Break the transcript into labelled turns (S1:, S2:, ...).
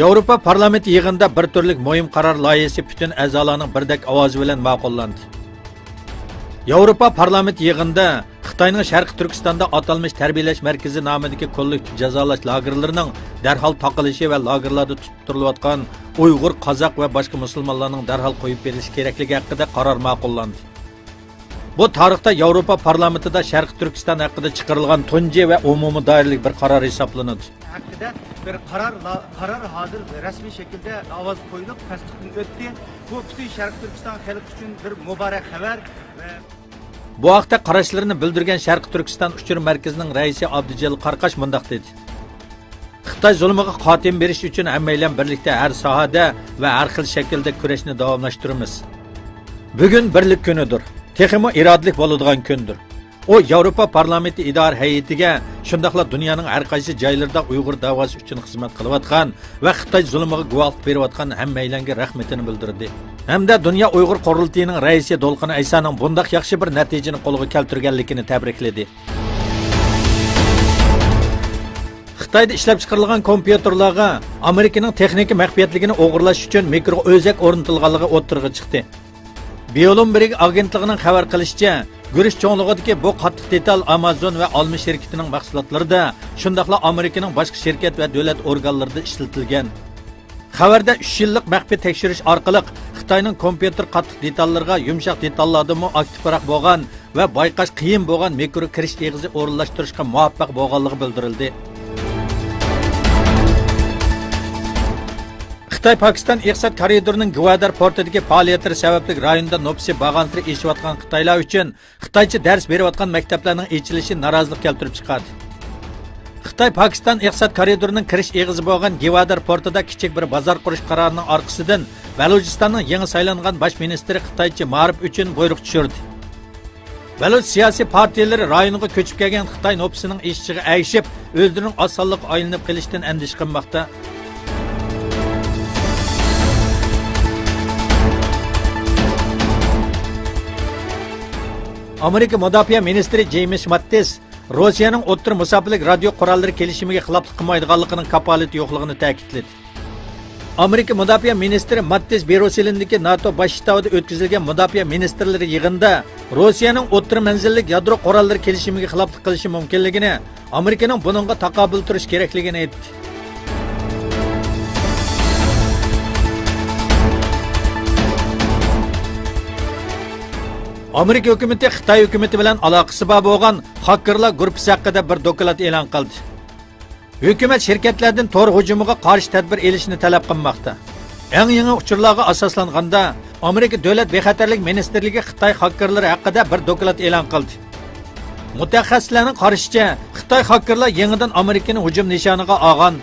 S1: Yevropa parlamenti yig'inida bir turlik muhim qaror loyihasi butun a'zolarning birdek ovozi bilan ma'qullandi. Yevropa parlamenti yig'inida Xitoyning Sharqiy Turkistonda atalmış tarbiyalash markazi nomidagi kollektiv jazolash lagerlarining darhol taqilishi va lagerlarda tutib turilayotgan Uyg'ur, Qozoq va boshqa musulmonlarning darhol qo'yib berilishi kerakligi haqida qaror ma'qullandi. Bu tarixda Yevropa parlamentida Sharqiy Turkiston haqida chiqarilgan tunji va umumiy doiralik bir qaror hisoblanadi.
S2: Hakkında bir karar hazır resmi şekilde avaz koyulup tasdikten öttü. Bu bütün Şarkı Türkistan halkı için bir mübarek haber ve
S1: bu haqda qarashlarini bildirgan Sharqiy Turkiston uchur markazining raisi Abdujalil Qarqash mundaq dedi. Xitoy zulmiga xotim berish uchun hammaylar birlikda har sohada va har xil shaklda kurashni davomlashtiramiz. Bugun birlik kunidir. Texmo irodalik bo'ladigan kundir. O Yevropa parlamenti idora hay'atiga shundaqla dunyoning har qaysi joylarida Uyg'ur da'vosi uchun xizmat qilayotgan va Xitoy zulmiga guvohlik berayotgan hammalarga rahmatini bildirdi. Hamda Dunyo Uyg'ur qurultiyining raisi Dolqin Aysaning bundaq yaxshi bir natijani qo'lga keltirganligini tabrikladi. Xitoyda ishlab chiqarilgan kompyuterlarga Amerikaning texnik maxfiyatligini o'g'irlash uchun mikro o'zak o'rnatilganligi o'ttirg'i chiqdi. Bloomberg agentligining xabar qilishicha, Gürüş çoğunluğundaki bu qattiq detal Amazon ve Alma şirketining mahsulotlarida, shundaqla Amerikaning boshqa shirkat va davlat organlarida ishlatilgan. Xabarda 3 yillik maxfiy tekshirish orqali Xitoyning kompyuter qattiq detallarga yumshoq detallardami aktivroq bo'lgan va bayqash qiyin bo'lgan mikro kirish eg'izi o'rinlashtirishga muvaffaq bo'lganligi bildirildi. Xitoy Pokiston iqtisod koridorining Gwadar portidagi faoliyatlari sababli rayonda nopsi bag'ansiri eshiyotgan Xitoylar uchun Xitoycha dars berayotgan maktablarning ochilishi norozilik keltirib chiqadi. Xitoy Pokiston iqtisod koridorining kirish eg'izi bo'lgan Gwadar portida kichik bir bozor qurish qarorining orqasidan Balojistonning yangi saylangan bosh ministri Xitoycha ma'rif uchun buyruq tushirdi. Baloj siyosiy partiyalari rayonga ko'chib kelgan Xitoy nopsining eshigiga ayishib, o'zlarining osonlik aylanib qilishdan andish qilmoqda. Amerika Mudofaa ministri James Mattis Rossiyaning o'ttir musofirlik radio qurollari kelishimiga xiloflik qilmaydiganligining kafolati yo'qligini ta'kidladi. Amerika Mudofaa ministri Mattis Beruselindagi NATO bosh shtabida o'tkazilgan mudofaa ministrlari yig'inida Rossiyaning o'ttir manzillik yadro qurollari kelishimiga xiloflik qilishi mumkinligini, Amerikaning buningga taqobil turish kerakligini aytdi. Amerika hukumati Xitoy hukumati bilan aloqasi bor bo'lgan xakerlar guruhi haqida bir doklad e'lon qildi. Hukumat shirkatlardan tor hujumiga qarshi tadbir elishni talab qilmoqda. Eng yangi uchurlarga asoslanganda Amerika davlat bexatarlik ministrligi Xitoy xakerlari haqida bir doklad e'lon qildi. Mutaxassislarning qarashicha, Xitoy xakerlar yangidan Amerikaning hujum nishoniga olgan